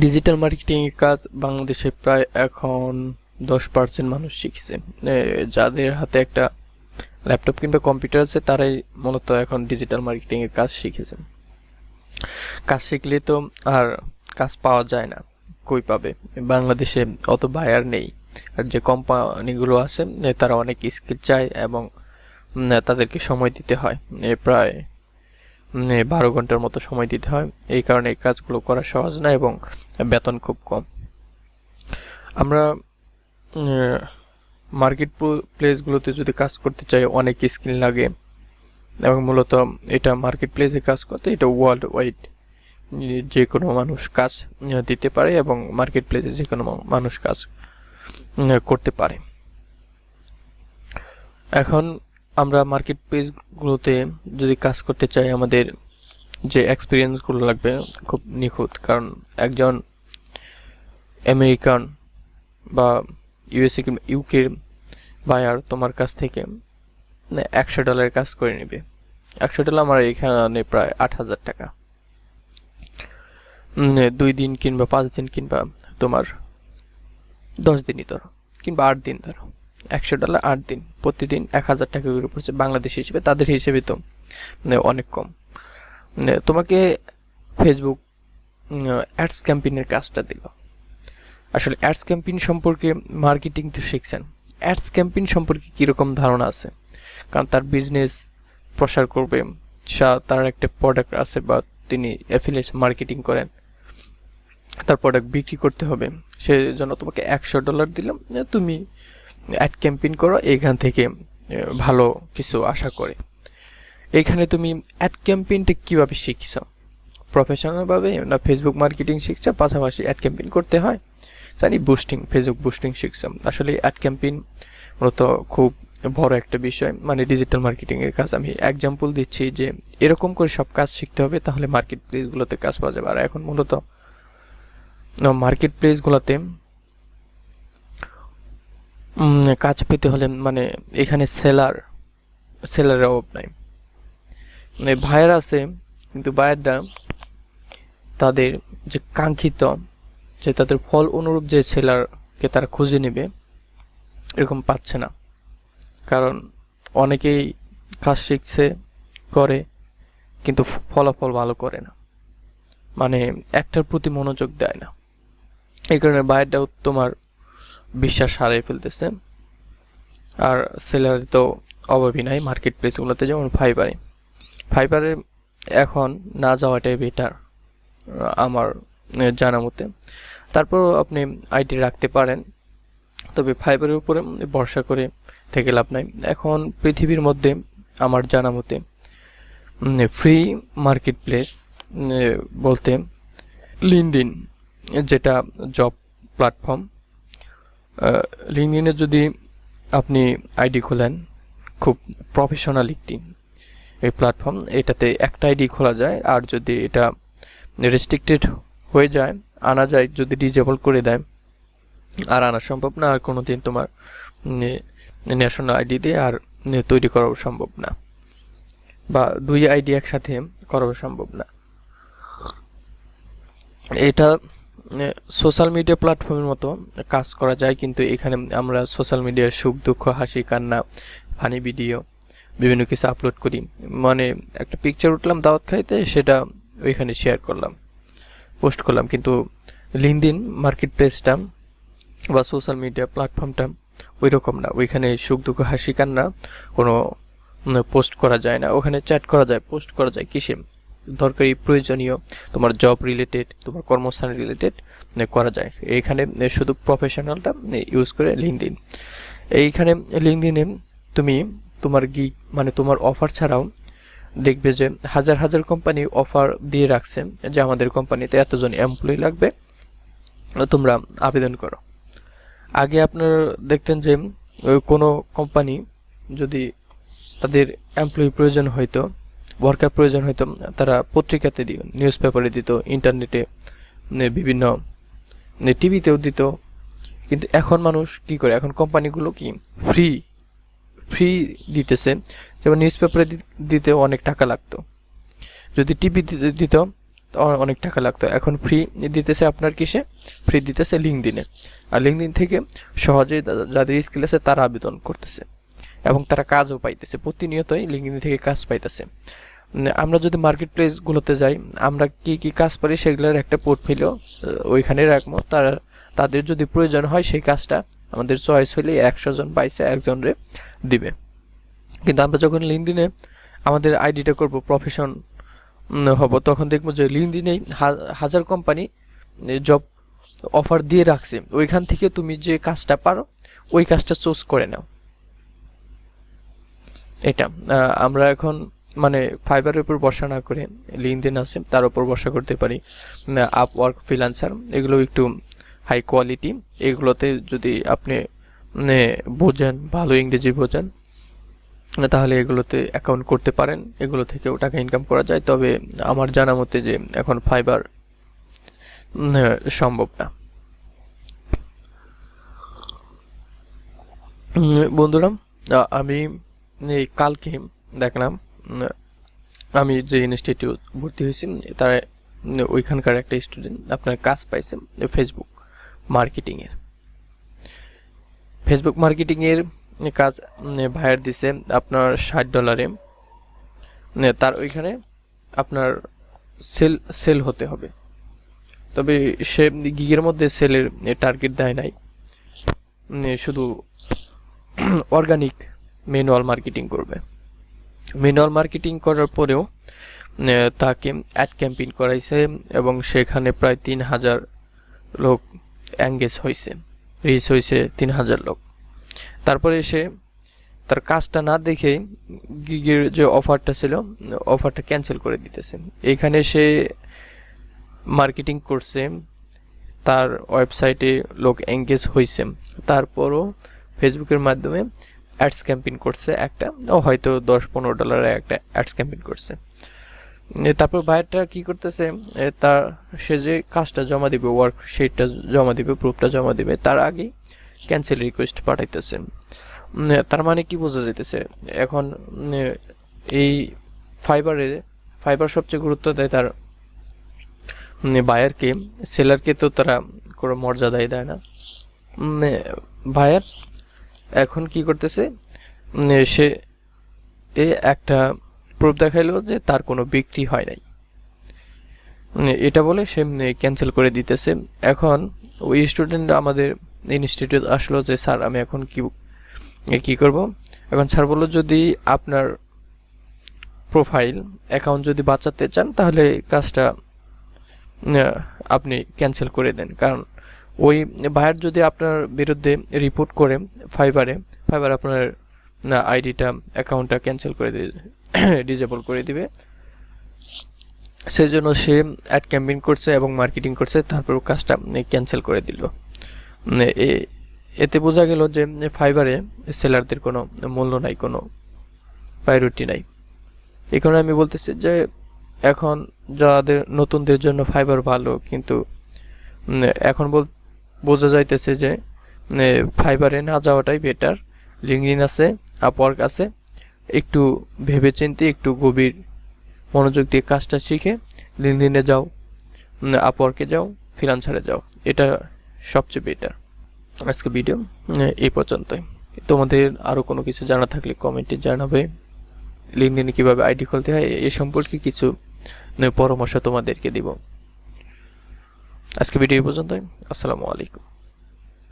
Digital marketing এর কাজ বাংলাদেশে প্রায় এখন 10% মানুষ শিখছে। যাদের হাতে একটা ল্যাপটপ কিংবা কম্পিউটার আছে তারাই মূলত এখন ডিজিটাল মার্কেটিং এর কাজ শিখেছেন। কাজ শিখলে তো আর কাজ পাওয়া যায় না, কই পাবে? বাংলাদেশে অত বায়ার নেই, আর যে কোম্পানিগুলো আছে তারা অনেক স্কিল চায় এবং তাদেরকে সময় দিতে হয়, প্রায় 12 ঘন্টার মতো সময় দিতে হয়। এই কারণে এই কাজগুলো করা সহজ না এবং বেতন খুব কম। আমরা মার্কেট প্লেসগুলোতে যদি কাজ করতে চাই অনেক স্কিল লাগে এবং মূলত এটা মার্কেট প্লেসে কাজ করতে এটা ওয়ার্ল্ড ওয়াইড যে কোনো মানুষ কাজ দিতে পারে এবং মার্কেট প্লেসে যে কোনো মানুষ কাজ করতে পারে। এখন আমরা মার্কেট প্লেসগুলোতে যদি কাজ করতে চাই আমাদের যে এক্সপিরিয়েন্সগুলো লাগবে খুব নিখুঁত, কারণ একজন আমেরিকান বা ইউএসএ কিংবা ইউকের বায়ার তোমার কাছ থেকে $100 কাজ করে নেবে। $100 আমার এখানে প্রায় 8,000 টাকা। 2 দিন কিংবা 5 দিন কিংবা তোমার 10 দিনই ধরো কিংবা 8 দিন ধরো, $100 8 দিন, প্রতিদিন 1,000 টাকা করে পড়ছে বাংলাদেশ হিসেবে। তাদের হিসেবে তো অনেক কম। তোমাকে ফেসবুক অ্যাডস ক্যাম্পেইনের কাজটা দিল। আসলে অ্যাডস ক্যাম্পেইন সম্পর্কে মার্কেটিং তো শিখছেন, অ্যাডস ক্যাম্পেইন সম্পর্কে কীরকম ধারণা আছে? কারণ তার বিজনেস প্রসার করবে, তার একটা প্রোডাক্ট আছে বা তিনি অ্যাফিলিয়েট মার্কেটিং করেন, তার প্রোডাক্ট বিক্রি করতে হবে, সেজন্য তোমাকে $100 দিলাম, তুমি অ্যাড ক্যাম্পেইন করো, এইখান থেকে ভালো কিছু আশা করে। এইখানে তুমি অ্যাড ক্যাম্পেইনটা কীভাবে শিখছ? প্রফেশনালভাবে না ফেসবুক মার্কেটিং শিখছ, পাশাপাশি অ্যাড ক্যাম্পেইন করতে হয়? জানি ফেসবুক বুস্টিং শিখছ। আসলে অ্যাড ক্যাম্পেইন মূলত খুব বড় একটা বিষয়, মানে ডিজিটাল মার্কেটিং এর কাজ। আমি এক্সাম্পল দিচ্ছি যে এরকম করে সব কাজ শিখতে হবে, তাহলে মার্কেট প্লেসগুলোতে কাজ পাওয়া যাবে। আর এখন মূলত মার্কেট প্লেসগুলোতে কাজ পেতে হলে মানে এখানে সেলারের অভাব নাই। বায়ার আছে, কিন্তু বায়াররা তাদের যে কাঙ্ক্ষিত, যে তাদের ফল অনুরূপ যে সেলারকে তারা খুঁজে নেবে এরকম পাচ্ছে না। কারণ অনেকেই কাজ শিখছে করে কিন্তু ফলাফল ভালো করে না, মানে একটার প্রতি মনোযোগ দেয় না। এই কারণে বায়ারটাও তোমার বিশ্বাস হারিয়ে ফেলতেছে। আর সেলারে তো অভাবই নাই মার্কেট প্লেসগুলোতে, যেমন ফাইবারে এখন না যাওয়াটাই বেটার আমার জানা মতে। তারপরও আপনি আইডি রাখতে পারেন, তবে ফাইবারের উপরে ভরসা করে থেকে লাভ নাই। এখন পৃথিবীর মধ্যে আমার জানা মতে ফ্রি মার্কেট প্লেস বলতে লিঙ্কডইন, যেটা জব প্ল্যাটফর্ম। লিঙ্কডইনে যদি আপনি আইডি খোলেন, খুব প্রফেশনাল একটি এই প্ল্যাটফর্ম, এটাতে একটা আইডি খোলা যায়। আর যদি এটা রেস্ট্রিক্টেড হয়ে যায়, আনা যায়, যদি ডিজেবল করে দেয় আর আনা সম্ভব না, আর কোনোদিন তোমার ন্যাশনাল আইডি দিয়ে আর তৈরি করাও সম্ভব না, বা 2 আইডি একসাথে করাও সম্ভব না। এটা সোশ্যাল মিডিয়া প্ল্যাটফর্মের মতো কাজ করা যায়, কিন্তু এখানে আমরা সোশ্যাল মিডিয়ার সুখ দুঃখ, হাসি কান্না, ফানি ভিডিও বিভিন্ন কিছু আপলোড করি। মানে একটা পিকচার উঠলাম দাওয়াত খাইতে, সেটা ওইখানে শেয়ার করলাম, পোস্ট করলাম। কিন্তু লিঙ্কডইন মার্কেট প্লেসটা বা সোশ্যাল মিডিয়া প্ল্যাটফর্মটা ওই রকম না। ওইখানে সুখ দুঃখ হাসি কান্না কোনো পোস্ট করা যায় না। ওখানে চ্যাট করা যায়, পোস্ট করা যায় কিসে দরকারি প্রয়োজনীয়, তোমার জব রিলেটেড, তোমার কর্মস্থান রিলেটেড করা যায়। এইখানে শুধু প্রফেশনালটা ইউজ করে লিঙ্কডইন। এইখানে লিঙ্কডইনে তুমি তোমার গিগ মানে তোমার অফার ছাড়াও দেখবে যে হাজার হাজার কোম্পানি অফার দিয়ে রাখছে যে আমাদের কোম্পানিতে এতজন এমপ্লয়ি লাগবে, তোমরা আবেদন করো। আগে আপনারা দেখতেন যে কোনো কোম্পানি যদি তাদের এমপ্লয়ি প্রয়োজন হইতো, ওয়ার্কার প্রয়োজন হইতো, তারা পত্রিকাতে দিত, নিউজ পেপারে দিত, ইন্টারনেটে, বিভিন্ন টিভিতেও দিত। কিন্তু এখন মানুষ কি করে, এখন কোম্পানিগুলো কি ফ্রি দিতেছে। যেমন নিউজ পেপারে দিতে অনেক টাকা লাগতো, যদি টিভি দিত অনেক টাকা লাগতো। এখন ফ্রি দিতেছে আপনার কিসে? ফ্রি দিতেছে লিঙ্কডইনে। আর লিঙ্কডইন থেকে সহজেই যাদের স্কিল আছে তারা আবেদন করতেছে এবং তারা কাজও পাইতেছে, প্রতিনিয়তই লিঙ্কডইন থেকে কাজ পাইতেছে। আমরা যদি মার্কেট প্লেসগুলোতে যাই, আমরা কি কি কাজ পারি সেগুলোর একটা পোর্টফোলিও ওইখানে রাখবো। তাদের যদি প্রয়োজন হয় সেই কাজটা আমাদের চয়েস হলে 100 জন পাইছে একজনরে দিবে। কিন্তু আমরা যখন লিঙ্কডইনে আমাদের আইডিটা করব, প্রফেশন হব, তখন দেখবো যে লিঙ্কডইনেই হাজার কোম্পানি জব অফার দিয়ে রাখছে, ওইখান থেকে তুমি যে কাজটা পারো ওই কাজটা চুজ করে নাও। এটা আমরা এখন মানে ফাইবারের উপর ভরসা না করে লিঙ্কডইন আছে তার উপর ভরসা করতে পারি। আপওয়ার্ক, ফ্রিল্যান্সার এগুলো একটু হাই কোয়ালিটি, এগুলোতে যদি আপনি বোঝেন, ভালো ইংরেজি বোঝেন, তাহলে এগুলোতে অ্যাকাউন্ট করতে পারেন, এগুলো থেকেও টাকা ইনকাম করা যায়। তবে আমার জানা মতে যে এখন ফাইবার সম্ভব না। বন্ধুরা, আমি এই কালকে দেখলাম, আমি যে ইনস্টিটিউট ভর্তি হয়েছি তারা ওইখানকার একটা স্টুডেন্ট আপনার কাজ পাইছে ফেসবুক মার্কেটিংয়ের কাজ ভাইয়ার দিছে আপনার $60। তার ওইখানে আপনার সেল হতে হবে, তবে সে গিগের মধ্যে সেলের টার্গেট দেয় নাই, শুধু অর্গানিক ম্যানুয়াল মার্কেটিং করবে। ম্যানুয়াল মার্কেটিং করার পরেও তাকে অ্যাড ক্যাম্পেইন করাইছে এবং সেখানে প্রায় 3000 লোক এঙ্গেজ হয়েছে, রিচ হয়েছে 3000 লোক। তারপরে সে তার কাজটা না দেখে গিগের যে অফারটা ছিল অফারটা ক্যান্সেল করে দিতেছে। এখানে সে মার্কেটিং করছে, তার ওয়েবসাইটে লোক এঙ্গেজ হয়েছে, তারপরও ফেসবুকের মাধ্যমে অ্যাডস ক্যাম্পেইন করছে একটা, হয়তো $10-15 একটা অ্যাডস ক্যাম্পেইন করছে। তারপর বায়ারটা কি করতেছে, তার সে যে কাজটা জমা দিবে, ওয়ার্কশিটটা জমা দিবে, প্রুফটা জমা দিবে, তার আগেই ক্যান্সেল রিকোয়েস্ট পাঠাইতেছে। তার মানে কি বোঝা যাইতেছে, এখন এই ফাইবার সবচেয়ে গুরুত্ব দেয় তার বায়ারকে, সেলারকে তো তারা কোনো মর্যাদাই দেয় না। বায়ার এখন কি করতেছে, সে একটা প্রুফ দেখাইলো যে তার কোনো বিক্রি হয় নাই, এটা বলে সে ক্যান্সেল করে দিতেছে। এখন ওই স্টুডেন্ট আমাদের ইনস্টিটিউট আসলো যে স্যার আমি এখন কি করব। এখন স্যার বললো যদি আপনার প্রোফাইল অ্যাকাউন্ট যদি বাঁচাতে চান তাহলে কাজটা আপনি ক্যান্সেল করে দেন, কারণ ওই বায়ার যদি আপনার বিরুদ্ধে রিপোর্ট করে ফাইবার আপনার আইডিটা অ্যাকাউন্টটা ক্যান্সেল করে ডিজেবল করে দিবে। সেই জন্য সে অ্যাড ক্যাম্পেইন করছে এবং মার্কেটিং করছে, তারপর কাজটা ক্যান্সেল করে দিল। এতে বোঝা গেল যে ফাইবারে সেলারদের কোনো মূল্য নাই, কোনো প্রায়োরিটি নাই। এই কারণে আমি বলতেছি যে এখন যাদের নতুনদের জন্য ফাইবার ভালো, কিন্তু এখন বোঝা যাইতেছে যে ফাইবারে না যাওয়াটাই বেটার। লিঙ্কডইন আছে, আপওয়ার্ক আছে, একটু ভেবেচিন্তে একটু গভীর মনোযোগ দিয়ে কাজটা শিখে লিঙ্কডইনে যাও, আপওয়ার্কে যাও, ফ্রিল্যান্সারে যাও, এটা সবচেয়ে বেটার। আজকে ভিডিও এই পর্যন্তই। তোমাদের আরও কোনো কিছু জানা থাকলে কমেন্টে জানাবে। লিঙ্কডইনে কীভাবে আইডি খুলতে হয় এ সম্পর্কে কিছু পরামর্শ তোমাদেরকে দিব। আজকে ভিডিও এই পর্যন্তই। আসসালামু আলাইকুম।